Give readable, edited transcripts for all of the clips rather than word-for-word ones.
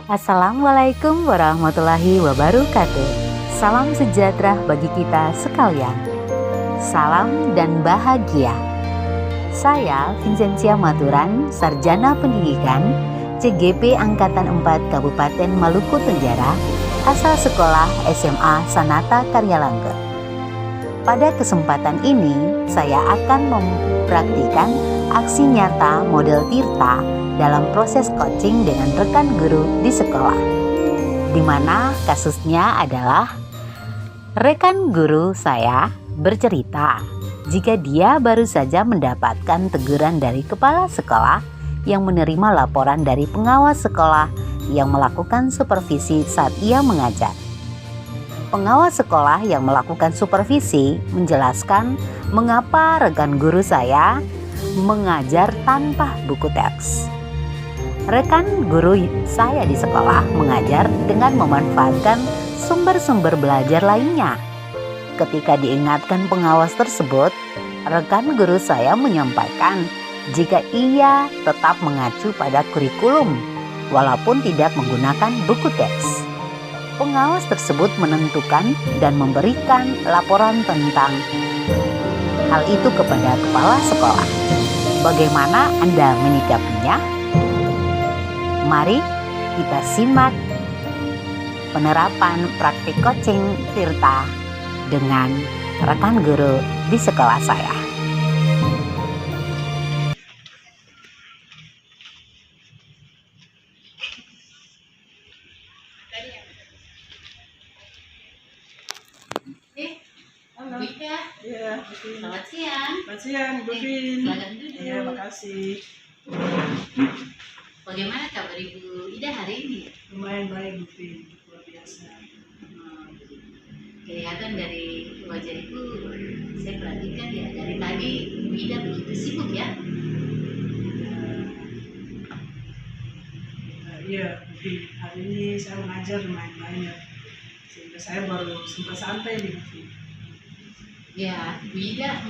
Assalamualaikum warahmatullahi wabarakatuh. Salam sejahtera bagi kita sekalian. Salam dan bahagia. Saya Vincentia Maturan, Sarjana Pendidikan CGP Angkatan 4 Kabupaten Maluku Tenggara, asal sekolah SMA Sanata Karya Langga. Pada kesempatan ini, saya akan mempraktikkan aksi nyata model Tirta dalam proses coaching dengan rekan guru di sekolah, di mana kasusnya adalah rekan guru saya bercerita jika dia baru saja mendapatkan teguran dari kepala sekolah yang menerima laporan dari pengawas sekolah yang melakukan supervisi saat ia mengajar. Pengawas sekolah yang melakukan supervisi menjelaskan mengapa rekan guru saya mengajar tanpa buku teks. Rekan guru saya di sekolah mengajar dengan memanfaatkan sumber-sumber belajar lainnya. Ketika diingatkan pengawas tersebut, rekan guru saya menyampaikan jika ia tetap mengacu pada kurikulum walaupun tidak menggunakan buku teks. Pengawas tersebut menentukan dan memberikan laporan tentang hal itu kepada kepala sekolah. Bagaimana Anda menyikapinya? Mari kita simak penerapan praktik coaching Tirta dengan rekan guru di sekolah saya. Halo. Wika, Iya, Bu Vin. selamat siang. Selamat siang, Bu Vin. Silakan duduk. Iya, makasih. Bagaimana kabar Ibu Ida hari ini? Lumayan baik, Bu Vin. Luar biasa. Kelihatan dari wajah Ibu, saya perhatikan ya dari tadi Ibu Ida begitu sibuk ya. Iya, Bu Vin. Hari ini saya mengajar lumayan banyak. Sehingga saya baru sempat santai nih, Bu Vin. Ya, Ibu Ida,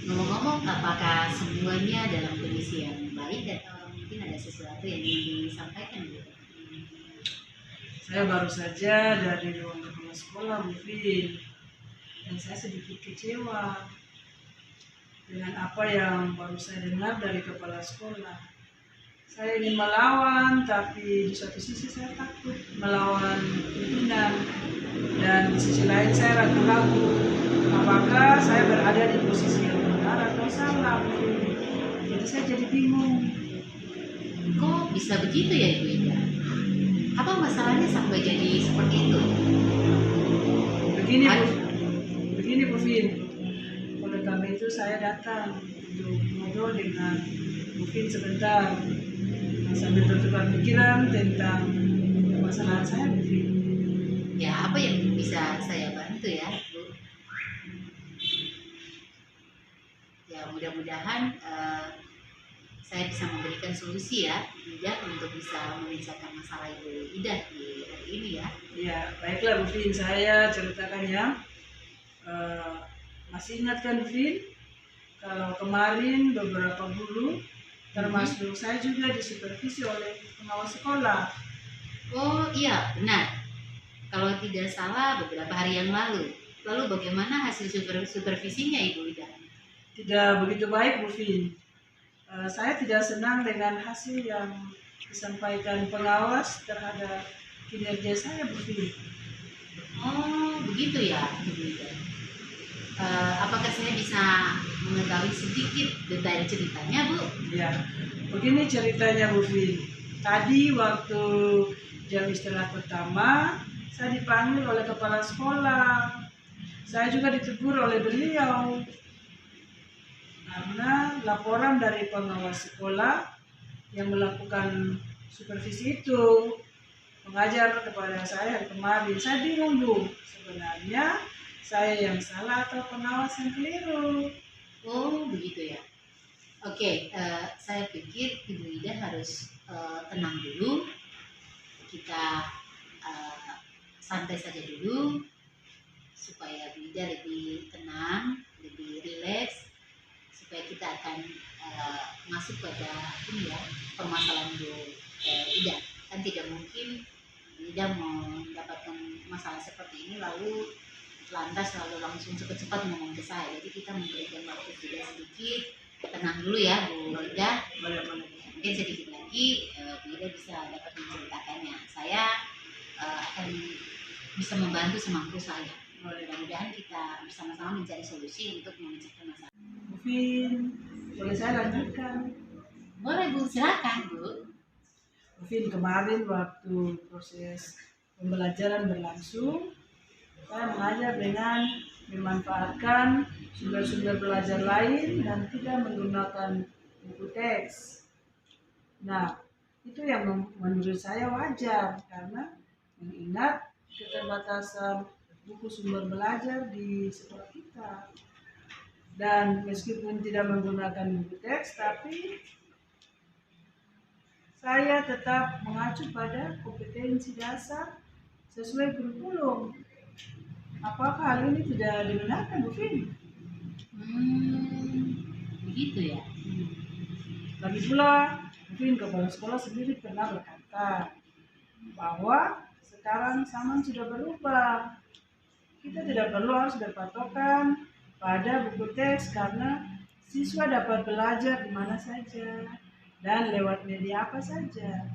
ngomong-ngomong, apakah semuanya dalam kondisi yang baik atau mungkin ada sesuatu yang ingin disampaikan Bu? Saya baru saja dari ruang kepala sekolah, Bu Vin. Dan saya sedikit kecewa dengan apa yang baru saya dengar dari kepala sekolah. Saya ingin melawan, tapi di satu sisi saya takut melawan pimpinan. Dan di sisi lain saya ragu-ragu apakah saya berada di posisi yang benar atau salah. Jadi saya jadi bingung. Kok bisa begitu ya Ibu Ida? Apa masalahnya sampai jadi seperti itu? Begini Bu Vin. Oleh karena itu saya datang untuk ngobrol dengan Bu Vin sebentar, sambil bertukar pikiran tentang masalah saya, Bu Vin. Ya, apa yang bisa saya bantu ya, Bu? Ya, mudah-mudahan saya bisa memberikan solusi ya, Ida, untuk bisa menyelesaikan masalah Ibu Ida di hari ini ya. Ya, baiklah Bu Vin, saya ceritakan ya. Masih ingat kan Bu Vin? Kalau kemarin beberapa guru, termasuk saya juga disupervisi oleh pengawas sekolah. Oh iya, benar. Kalau tidak salah beberapa hari yang lalu. Lalu bagaimana hasil supervisinya Ibu Ida? Tidak begitu baik Bu Vin. Saya tidak senang dengan hasil yang disampaikan pengawas terhadap kinerja saya, Bu Vin. Oh, begitu ya, Ibu Ida. Apakah saya bisa mengetahui sedikit detail ceritanya, Bu? Ya, begini ceritanya Bu Vin. Tadi waktu jam istirahat pertama, saya dipanggil oleh kepala sekolah. Saya juga ditegur oleh beliau karena laporan dari pengawas sekolah yang melakukan supervisi itu mengajar kepada saya hari kemarin. Saya bingung Bu, sebenarnya saya yang salah atau pengawas yang keliru. Oh, begitu ya. Oke, saya pikir Ibu Ida harus tenang dulu. Kita santai saja dulu supaya Ibu Ida lebih tenang, lebih rileks, supaya kita akan masuk pada ini ya, permasalahan Bu Ida. Kan tidak tidak mendapatkan masalah seperti ini lalu lantas lalu langsung cepat-cepat ngomong ke saya. Jadi kita memberikan waktu juga sedikit, tenang dulu ya Bu Ida. Boleh. Mungkin sedikit lagi Bu Ida bisa dapat menceritakannya. Saya akan bisa membantu semampu saya. Mudah-mudahan kita bersama-sama mencari solusi untuk memecahkan masalah. Bu Vin, boleh saya lanjutkan? Boleh Bu, silakan Bu. Bu Vin, kemarin waktu proses pembelajaran berlangsung, saya mengajar dengan memanfaatkan sumber-sumber belajar lain dan tidak menggunakan buku teks. Nah, itu yang menurut saya wajar karena mengingat keterbatasan buku sumber belajar di sekolah kita. Dan meskipun tidak menggunakan buku teks, tapi saya tetap mengacu pada kompetensi dasar sesuai kurikulum. Apakah hal ini tidak dibenarkan, Bu Vin? Begitu ya. Lagi pula, Bu Vin, kepala sekolah sendiri pernah berkata bahwa sekarang zaman sudah berubah. Kita tidak perlu harus berpatokan pada buku teks karena siswa dapat belajar di mana saja dan lewat media apa saja.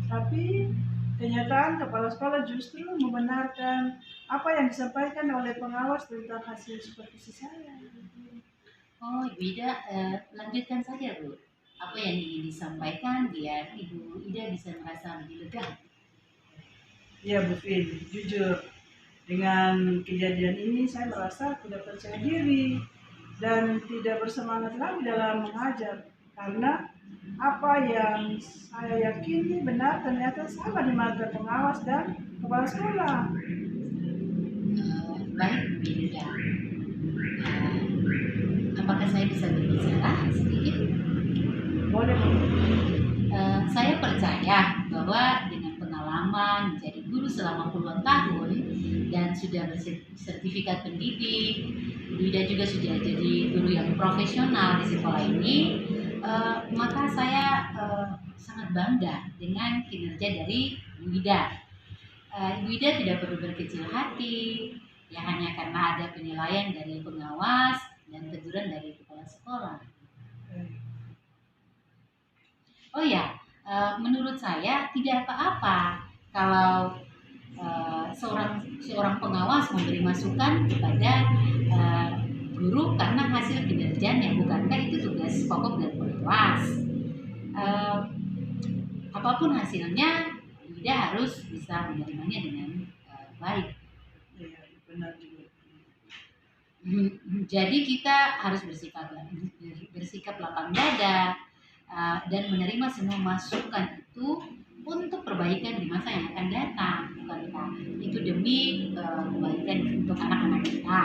Tapi kenyataan kepala sekolah justru membenarkan apa yang disampaikan oleh pengawas tentang hasil supervisi saya. Oh, Ibu Ida, lanjutkan saja Bu. Apa yang ingin disampaikan biar Ibu Ida bisa merasa lebih lega. Ya Bu Vin, jujur dengan kejadian ini saya merasa tidak percaya diri dan tidak bersemangat lagi dalam mengajar karena apa yang saya yakini benar ternyata salah di mata pengawas dan kepala sekolah. Baik Bu Ida. Apakah saya bisa berbicara sedikit? Boleh Bu. Saya percaya bahwa dengan pengalaman menjadi guru selama puluhan tahun dan sudah bersertifikat pendidik, Bu Ida juga sudah jadi guru yang profesional di sekolah ini, maka saya sangat bangga dengan kinerja dari Bu Ida. Ibu Ida tidak perlu berkecil hati, ya hanya karena ada penilaian dari pengawas dan teguran dari kepala sekolah. Oh ya, menurut saya tidak apa-apa kalau seorang pengawas memberi masukan kepada guru karena hasil kinerjanya, bukankah itu tugas pokok dari pengawas. Apapun hasilnya, Ida harus bisa menerimanya dengan baik. Iya, benar juga. Jadi kita harus bersikap lapang dada dan menerima semua masukan itu untuk perbaikan di masa yang akan datang, bukankah itu demi kebaikan untuk anak-anak kita.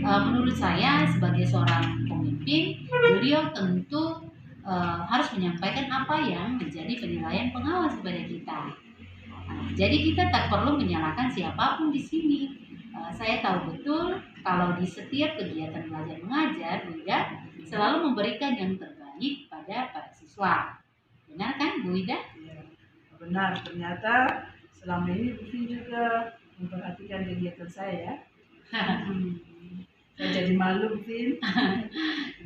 Menurut saya sebagai seorang pemimpin, beliau tentu harus menyampaikan apa yang menjadi penilaian pengawas kepada kita. Jadi kita tak perlu menyalahkan siapapun di sini. Saya tahu betul kalau di setiap kegiatan belajar mengajar, Bu Ida selalu memberikan yang terbaik pada para siswa. Benar kan, Bu Ida? Ya, benar. Ternyata selama ini Bu Vin juga memperhatikan kegiatan saya. Saya jadi malu, Bu Vin.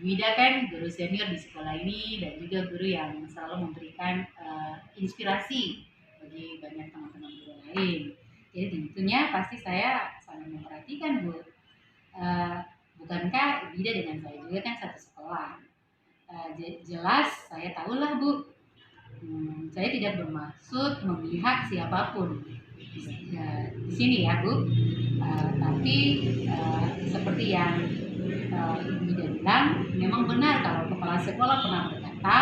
Bu Ida kan guru senior di sekolah ini dan juga guru yang selalu memberikan inspirasi bagi banyak teman-teman guru lain. Jadi tentunya pasti saya sangat memperhatikan Bu. Bukankah Ibu Ida dengan saya juga kan satu sekolah. Jelas saya tahulah Bu. Saya tidak bermaksud memihak siapapun di sini ya Bu. Tapi seperti yang Ibu Ida bilang, memang benar kalau kepala sekolah pernah berkata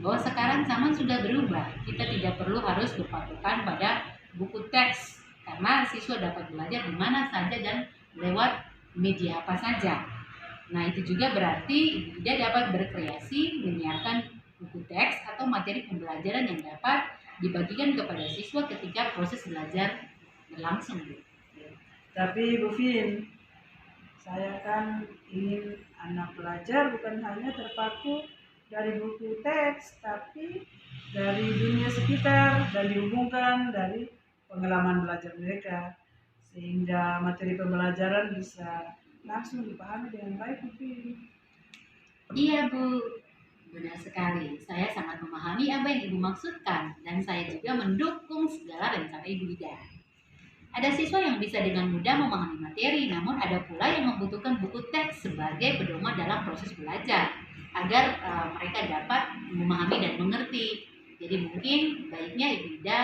bahwa sekarang zaman sudah berubah. Kita tidak perlu harus berpatokan pada buku teks karena siswa dapat belajar di mana saja dan lewat media apa saja. Nah, itu juga berarti Ibu Ida dapat berkreasi menyiapkan buku teks atau materi pembelajaran yang dapat dibagikan kepada siswa ketika proses belajar berlangsung. Tapi Bu Vin, saya kan ingin anak belajar bukan hanya terpaku dari buku teks, tapi dari dunia sekitar dan dihubungkan dari pengalaman belajar mereka, sehingga materi pembelajaran bisa langsung dipahami dengan baik mungkin. Iya Bu, benar sekali. Saya sangat memahami apa yang Ibu maksudkan dan saya juga mendukung segala rencana Ibu Ida. Ada siswa yang bisa dengan mudah memahami materi, namun ada pula yang membutuhkan buku teks sebagai pedoman dalam proses belajar agar mereka dapat memahami dan mengerti. Jadi mungkin baiknya Ibu Ida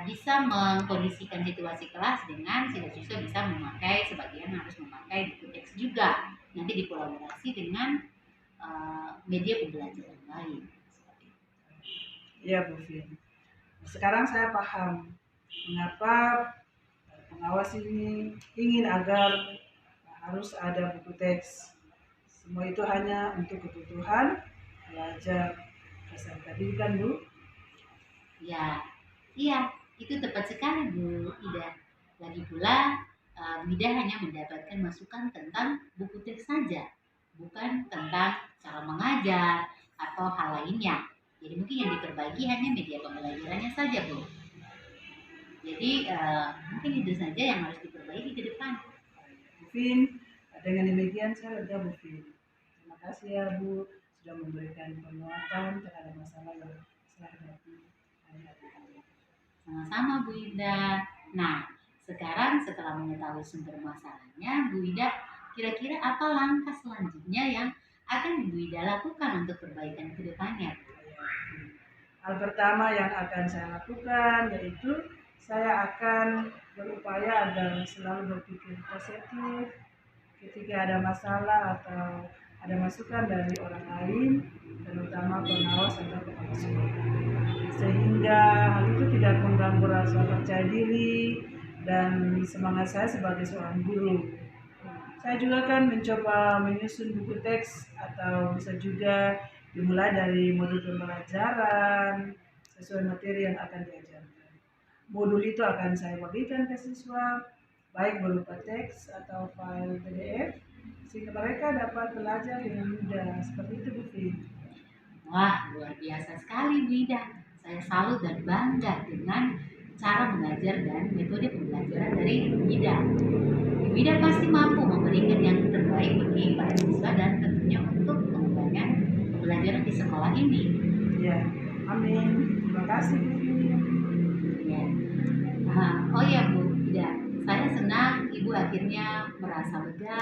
bisa mengkondisikan situasi kelas dengan siswa-siswa bisa memakai, sebagian harus memakai buku teks juga. Nanti dikolaborasi dengan media pembelajaran lain. Iya Bu Vin. Sekarang saya paham mengapa pengawas ini ingin agar harus ada buku teks. Semua itu hanya untuk kebutuhan belajar peserta didik kan Bu? Ya, iya, itu tepat sekali Bu Ida. Lagi pula, Bu Ida hanya mendapatkan masukan tentang buku teks saja, bukan tentang cara mengajar atau hal lainnya. Jadi mungkin yang diperbaiki hanya media pembelajarannya saja Bu. Jadi mungkin itu saja yang harus diperbaiki ke depan. Bu Vin, dengan demikian saya lega Bu Vin. Terima kasih ya Bu sudah memberikan penguatan terhadap masalah yang saya hadapi hari-hari ini. Sama-sama Bu Ida. Nah, sekarang setelah mengetahui sumber masalahnya, Bu Ida, kira-kira apa langkah selanjutnya yang akan Bu Ida lakukan untuk perbaikan ke depannya? Hal pertama yang akan saya lakukan yaitu saya akan berupaya agar selalu berpikir positif ketika ada masalah atau ada masukan dari orang lain, terutama pengawas atau kepala sekolah, sehingga hal itu tidak mengganggu rasa percaya diri dan semangat saya sebagai seorang guru. Saya juga akan mencoba menyusun buku teks atau bisa juga dimulai dari modul pembelajaran sesuai materi yang akan diajarkan. Modul itu akan saya bagikan ke siswa, baik berupa teks atau file PDF, sehingga mereka dapat belajar dengan mudah. Seperti itu, Bu Vin. Wah, luar biasa sekali Bu Ida. Saya salut dan bangga dengan cara mengajar dan metode pembelajaran dari Bu Ida. Bu Ida pasti mampu memberikan yang terbaik bagi para siswa dan tentunya untuk pengembangan pembelajaran di sekolah ini. Ya, amin. Terima kasih, Bu Vin. Ya. Oh ya Bu Ida, saya senang Ibu akhirnya merasa lega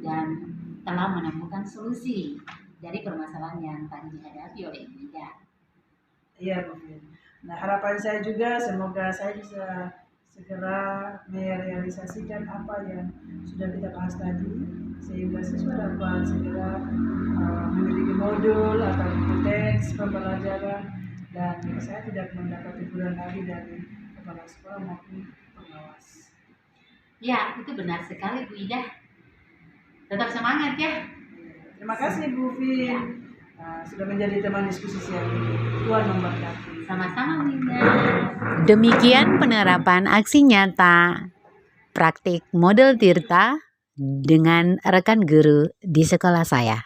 dan telah menemukan solusi dari permasalahan yang tadi dihadapi oleh Ibu Ida. Iya, Bu Vin. Nah, harapan saya juga semoga saya bisa segera merealisasikan apa yang sudah kita bahas tadi, sehingga siswa dapat segera memiliki modul atau buku teks pembelajaran, dan saya tidak mendapat teguran lagi dari kepala sekolah maupun pengawas. Ya, itu benar sekali Bu Ida. Tetap semangat ya. Terima kasih Bu Vin sudah menjadi teman diskusi siang ini. Tuhan memberkati. Sama-sama Bu Ida. Demikian penerapan aksi nyata praktik model Tirta dengan rekan guru di sekolah saya.